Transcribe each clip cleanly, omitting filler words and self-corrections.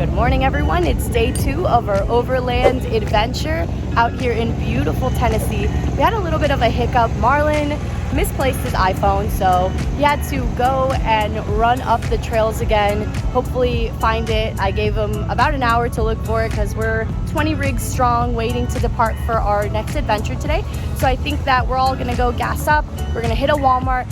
Good morning, everyone. It's day 2 of our overland adventure out here in beautiful Tennessee. We had a little bit of a hiccup. Marlon misplaced his iPhone, so he had to go and run up the trails again, hopefully find it. I gave him about an hour to look for it because we're 20 rigs strong waiting to depart for our next adventure today. So I think that we're all gonna go gas up. We're gonna hit a Walmart,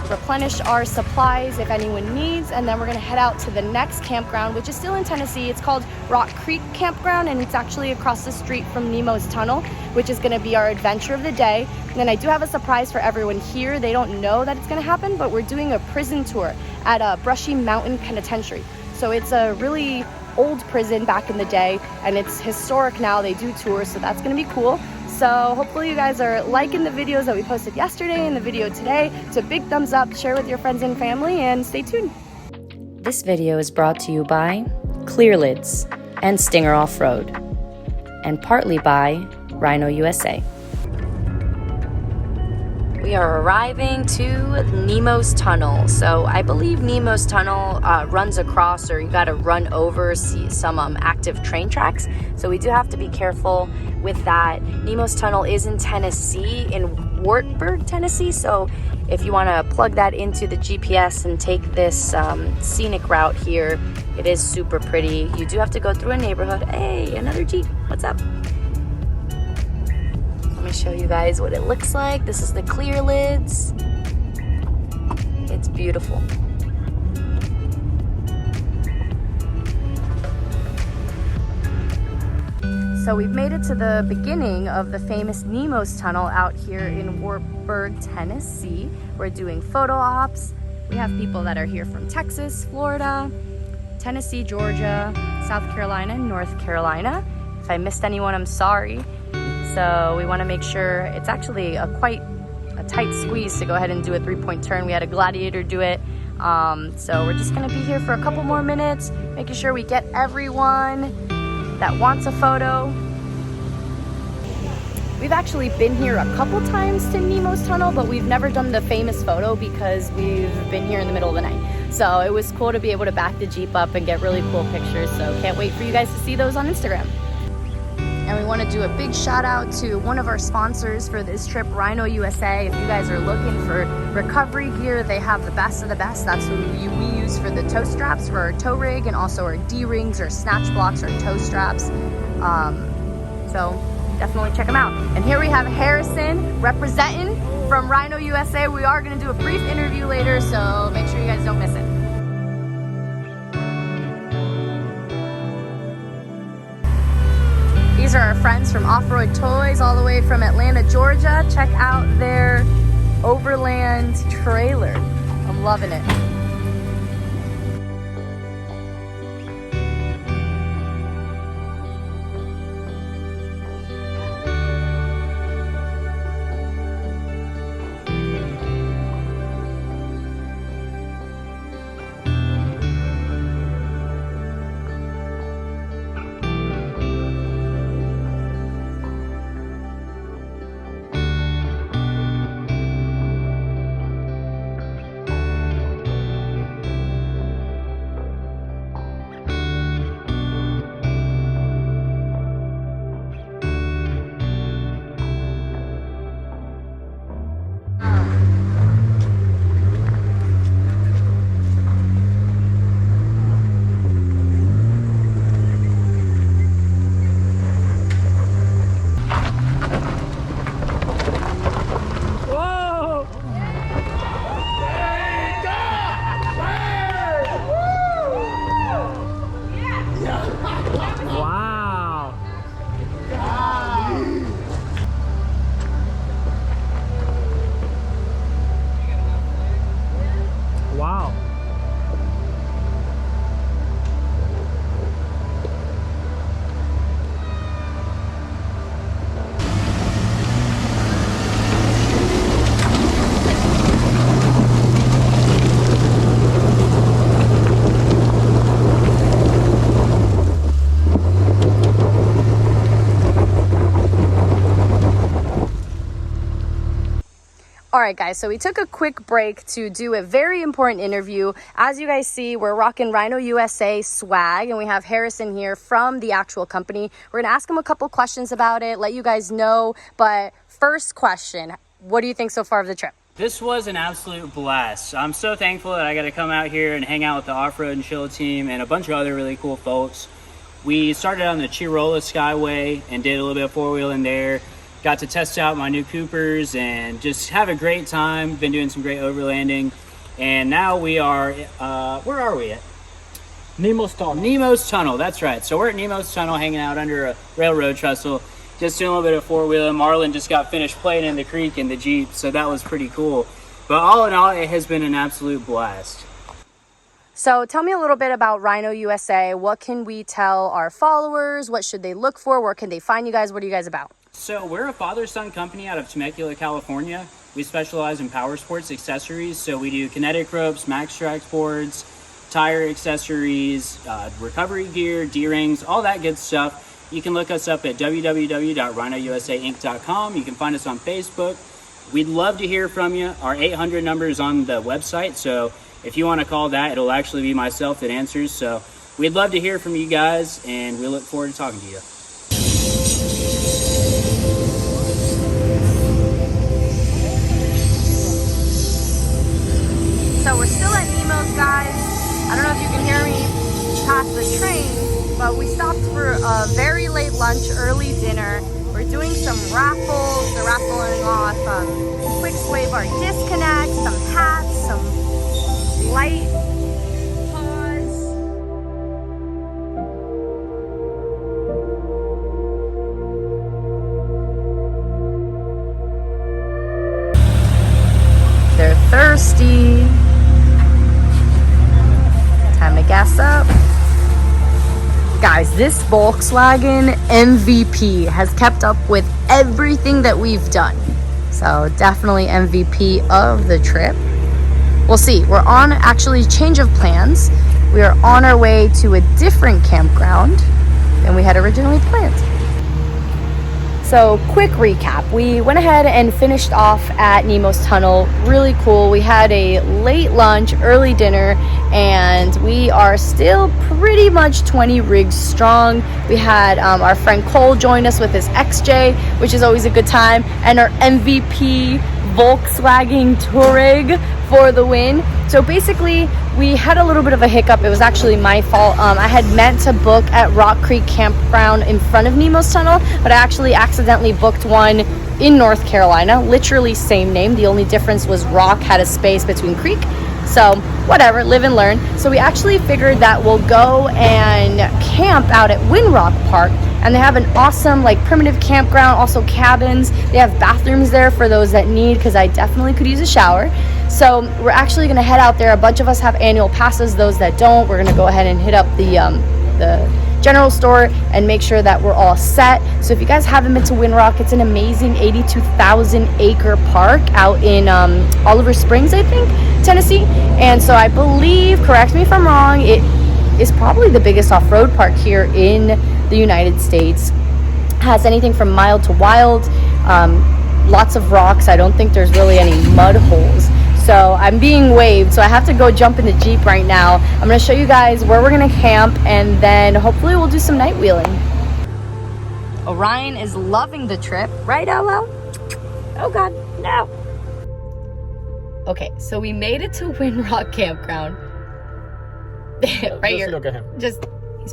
replenish our supplies if anyone needs, and then we're gonna head out to the next campground, which is still in Tennessee. It's called Rock Creek Campground, and it's actually across the street from Nemo's Tunnel, which is gonna be our adventure of the day. And then I do have a surprise for everyone here. They don't know that it's gonna happen, but we're doing a prison tour at a Brushy Mountain Penitentiary. So it's a really old prison back in the day, and it's historic now. They do tours, so that's gonna be cool. So hopefully you guys are liking the videos that we posted yesterday and the video today. So big thumbs up, share with your friends and family, and stay tuned. This video is brought to you by Clear Lids and Stinger Off-Road, and partly by Rhino USA. We are arriving to Nemo's Tunnel. So I believe Nemo's Tunnel runs across, or you gotta run over some active train tracks. So we do have to be careful with that. Nemo's Tunnel is in Tennessee, in Wartburg, Tennessee. So if you wanna plug that into the GPS and take this scenic route here, it is super pretty. You do have to go through a neighborhood. Hey, another Jeep, what's up? Let me show you guys what it looks like. This is the Clear Lids. It's beautiful. So we've made it to the beginning of the famous Nemo's Tunnel out here in Wartburg, Tennessee. We're doing photo ops. We have people that are here from Texas, Florida, Tennessee, Georgia, South Carolina, and North Carolina. If I missed anyone, I'm sorry. So we want to make sure it's actually quite a tight squeeze to go ahead and do a 3-point turn. We had a Gladiator do it. So we're just going to be here for a couple more minutes, making sure we get everyone that wants a photo. We've actually been here a couple times to Nemo's Tunnel, but we've never done the famous photo because we've been here in the middle of the night. So it was cool to be able to back the Jeep up and get really cool pictures. So can't wait for you guys to see those on Instagram. And we want to do a big shout out to one of our sponsors for this trip, Rhino USA. If you guys are looking for recovery gear, they have the best of the best. That's who we use for the tow straps for our tow rig, and also our D-rings, or snatch blocks, or toe straps. So definitely check them out. And here we have Harrison representing from Rhino USA. We are going to do a brief interview later, so make sure you guys don't miss it. These are our friends from Off-Road Toys, all the way from Atlanta, Georgia. Check out their Overland trailer. I'm loving it. right, guys, so we took a quick break to do a very important interview. As you guys see, we're rocking Rhino USA swag, and we have Harrison here from the actual company. We're gonna ask him a couple questions about it, let you guys know. But first question, what do you think so far of the trip? This was an absolute blast. I'm so thankful that I got to come out here and hang out with the Off-Road and Chill team and a bunch of other really cool folks. We started on the Chirola Skyway and did a little bit of four-wheeling there. Got to test out my new Coopers and just have a great time. Been doing some great overlanding. And now we are, where are we at? Nemo's Tunnel. Nemo's Tunnel, that's right. So we're at Nemo's Tunnel hanging out under a railroad trestle. Just doing a little bit of four-wheeling. Marlon just got finished playing in the creek in the Jeep, so that was pretty cool. But all in all, it has been an absolute blast. So tell me a little bit about Rhino USA. What can we tell our followers? What should they look for? Where can they find you guys? What are you guys about? So we're a father-son company out of Temecula, California. We specialize in power sports accessories. So we do kinetic ropes, MaxTrax boards, tire accessories, recovery gear, D-rings, all that good stuff. You can look us up at www.rhinousainc.com. You can find us on Facebook. We'd love to hear from you. Our 800 number is on the website. So if you want to call that, it'll actually be myself that answers. So we'd love to hear from you guys, and we look forward to talking to you. So we're still at Nemo's, guys. I don't know if you can hear me past the train, but we stopped for a very late lunch, early dinner. We're doing some raffles. They're raffling off quick sway bar disconnects, some hats, some light pods. They're thirsty. Time to gas up. Guys, this Volkswagen MVP has kept up with everything that we've done. So definitely MVP of the trip. We'll see. We're on actually change of plans. We are on our way to a different campground than we had originally planned. So quick recap, we went ahead and finished off at Nemo's Tunnel. Really cool. We had a late lunch, early dinner, and we are still pretty much 20 rigs strong. We had our friend Cole join us with his XJ, which is always a good time, and our MVP Volkswagen Touareg for the win. So basically, we had a little bit of a hiccup. It was actually my fault. I had meant to book at Rock Creek Campground in front of Nemo's Tunnel, but I actually accidentally booked one in North Carolina. Literally same name. The only difference was Rock had a space between Creek. So whatever, live and learn. So we actually figured that we'll go and camp out at Windrock Park, and they have an awesome like primitive campground, also cabins. They have bathrooms there for those that need, because I definitely could use a shower. So we're actually gonna head out there. A bunch of us have annual passes. Those that don't, we're gonna go ahead and hit up the general store and make sure that we're all set. So if you guys haven't been to Windrock, it's an amazing 82,000 acre park out in Oliver Springs, I think, Tennessee. And so I believe, correct me if I'm wrong, it is probably the biggest off-road park here in the United States. Has anything from mild to wild, lots of rocks. I don't think there's really any mud holes. So I'm being waved, so I have to go jump in the Jeep right now. I'm gonna show you guys where we're gonna camp, and then hopefully we'll do some night wheeling. Orion is loving the trip, right, LL? Oh God, no. Okay, so we made it to Windrock Campground. Right here. Look at him. He's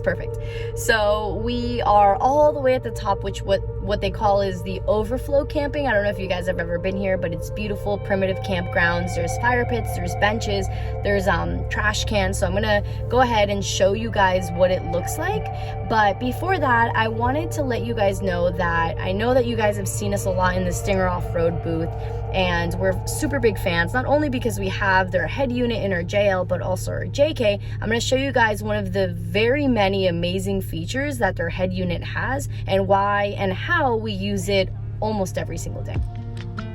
perfect. So we are all the way at the top, which what they call is the overflow camping. I don't know if you guys have ever been here, but it's beautiful, primitive campgrounds. There's fire pits, there's benches, there's trash cans. So I'm gonna go ahead and show you guys what it looks like. But before that, I wanted to let you guys know that I know that you guys have seen us a lot in the Stinger off-road booth, and we're super big fans, not only because we have their head unit in our JL, but also our JK. I'm gonna show you guys one of the very many amazing features that their head unit has, and why and how we use it almost every single day.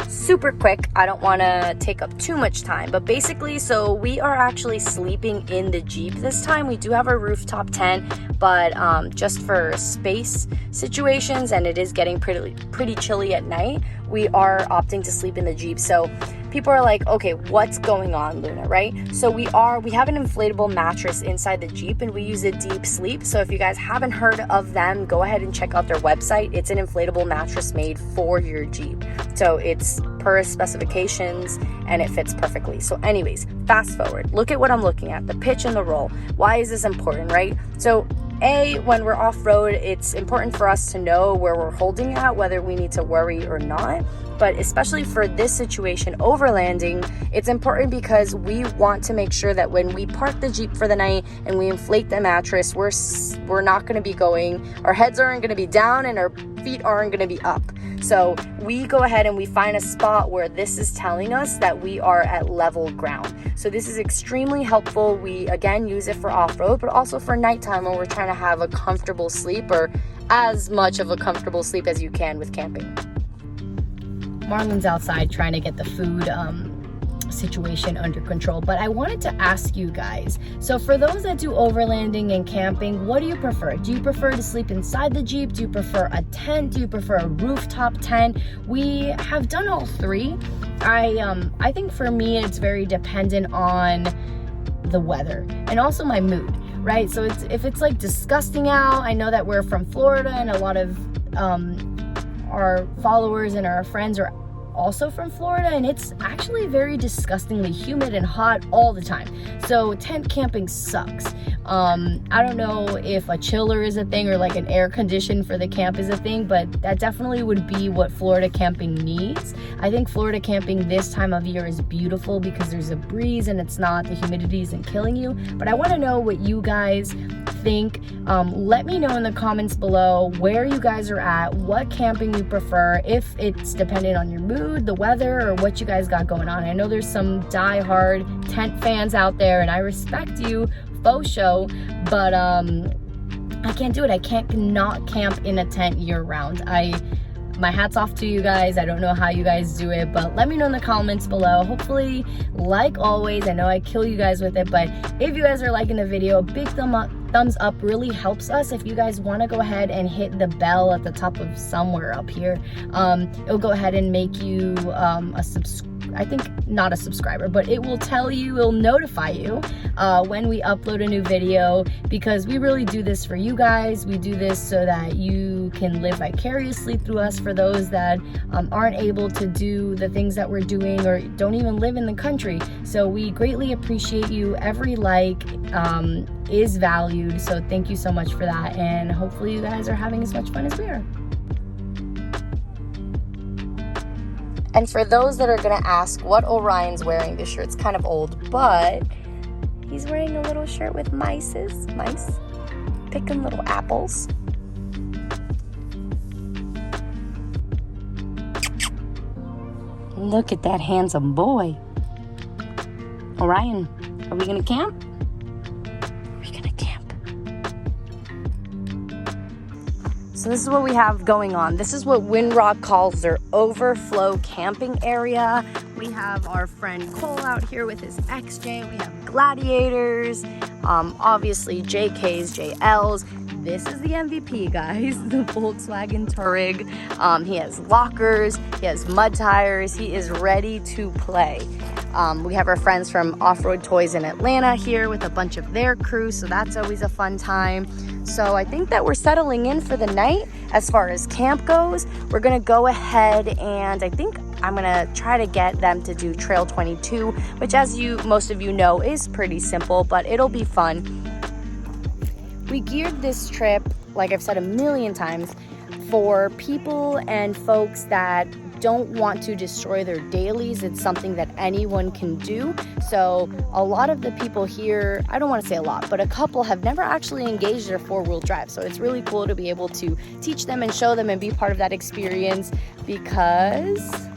Super quick, I don't want to take up too much time, but basically, so we are actually sleeping in the Jeep this time. We do have a rooftop tent, but just for space situations, and it is getting pretty chilly at night, we are opting to sleep in the Jeep. So people are like, okay, what's going on, Luna, right? So we have an inflatable mattress inside the Jeep, and we use a Deep Sleep. So if you guys haven't heard of them, go ahead and check out their website. It's an inflatable mattress made for your Jeep. So it's per specifications and it fits perfectly. So anyways, fast forward, look at what I'm looking at, the pitch and the roll. Why is this important, right? So when we're off-road, it's important for us to know where we're holding at, whether we need to worry or not. But especially for this situation, overlanding, it's important because we want to make sure that when we park the Jeep for the night and we inflate the mattress, we're not going to be our heads aren't going to be down and our feet aren't going to be up. So we go ahead and we find a spot where this is telling us that we are at level ground. So this is extremely helpful. We, again, use it for off-road, but also for nighttime when we're trying to have a comfortable sleep, or as much of a comfortable sleep as you can with camping. Marlon's outside trying to get the food situation under control, but I wanted to ask you guys, so for those that do overlanding and camping, what do you prefer? Do you prefer to sleep inside the Jeep? Do you prefer a tent? Do you prefer a rooftop tent? We have done all three. I think for me it's very dependent on the weather and also my mood, right? So if it's like disgusting out, I know that we're from Florida and a lot of our followers and our friends are also from Florida, and it's actually very disgustingly humid and hot all the time. So tent camping sucks. I don't know if a chiller is a thing or like an air condition for the camp is a thing, but that definitely would be what Florida camping needs. I think Florida camping this time of year is beautiful because there's a breeze and the humidity isn't killing you. But I want to know what you guys think. Let me know in the comments below where you guys are at, what camping you prefer, if it's dependent on your mood, the weather, or what you guys got going on. I know there's some die-hard tent fans out there, and I respect you, faux show, but I can't do it. I can't not camp in a tent year-round. My hat's off to you guys. I don't know how you guys do it, but let me know in the comments below. Hopefully, like always, I know I kill you guys with it, but if you guys are liking the video, big thumbs up really helps us. If you guys want to go ahead and hit the bell at the top of somewhere up here, it'll go ahead and make you I think not a subscriber, but it will it'll notify you when we upload a new video, because we really do this for you guys. We do this so that you can live vicariously through us, for those that aren't able to do the things that we're doing or don't even live in the country. So we greatly appreciate you. Every like is valued, so thank you so much for that, and hopefully you guys are having as much fun as we are. And for those that are gonna ask what Orion's wearing, this shirt's kind of old, but he's wearing a little shirt with mice picking little apples. Look at that handsome boy. Orion, are we gonna camp? So this is what we have going on. This is what Windrock calls their overflow camping area. We have our friend Cole out here with his XJ. We have gladiators, obviously JKs, JLs. This is the MVP, guys, the Volkswagen Touareg. He has lockers, he has mud tires, he is ready to play. We have our friends from Off-Road Toys in Atlanta here with a bunch of their crew, so that's always a fun time. So I think that we're settling in for the night. As far as camp goes, we're gonna go ahead and I think I'm gonna try to get them to do Trail 22, which, as most of you know, is pretty simple, but it'll be fun. We geared this trip, like I've said a million times, for people and folks that don't want to destroy their dailies. It's something that anyone can do. So a lot of the people here, I don't want to say a lot, but a couple have never actually engaged their four-wheel drive. So it's really cool to be able to teach them and show them and be part of that experience, because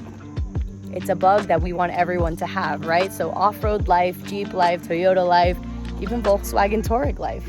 it's a bug that we want everyone to have, right? So off-road life, Jeep life, Toyota life, even Volkswagen Touareg life.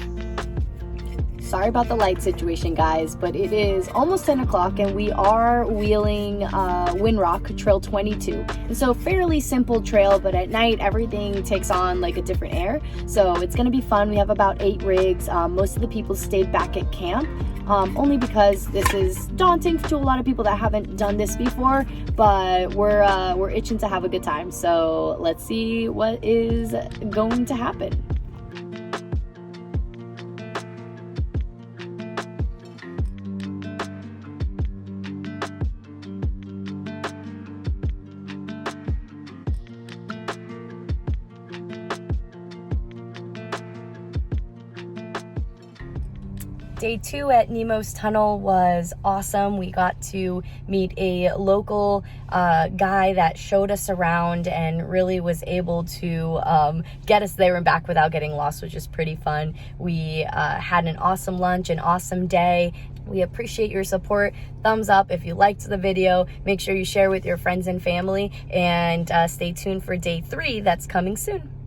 Sorry about the light situation, guys, but it is almost 10 o'clock and we are wheeling Windrock Trail 22. And so fairly simple trail, but at night everything takes on like a different air. So it's gonna be fun. We have about 8 rigs. Most of the people stayed back at camp. Only because this is daunting to a lot of people that haven't done this before, but we're itching to have a good time. So let's see what is going to happen. Day 2 at Nemo's Tunnel was awesome. We got to meet a local guy that showed us around and really was able to get us there and back without getting lost, which is pretty fun. We had an awesome lunch, an awesome day. We appreciate your support. Thumbs up if you liked the video. Make sure you share with your friends and family, and stay tuned for day 3 that's coming soon.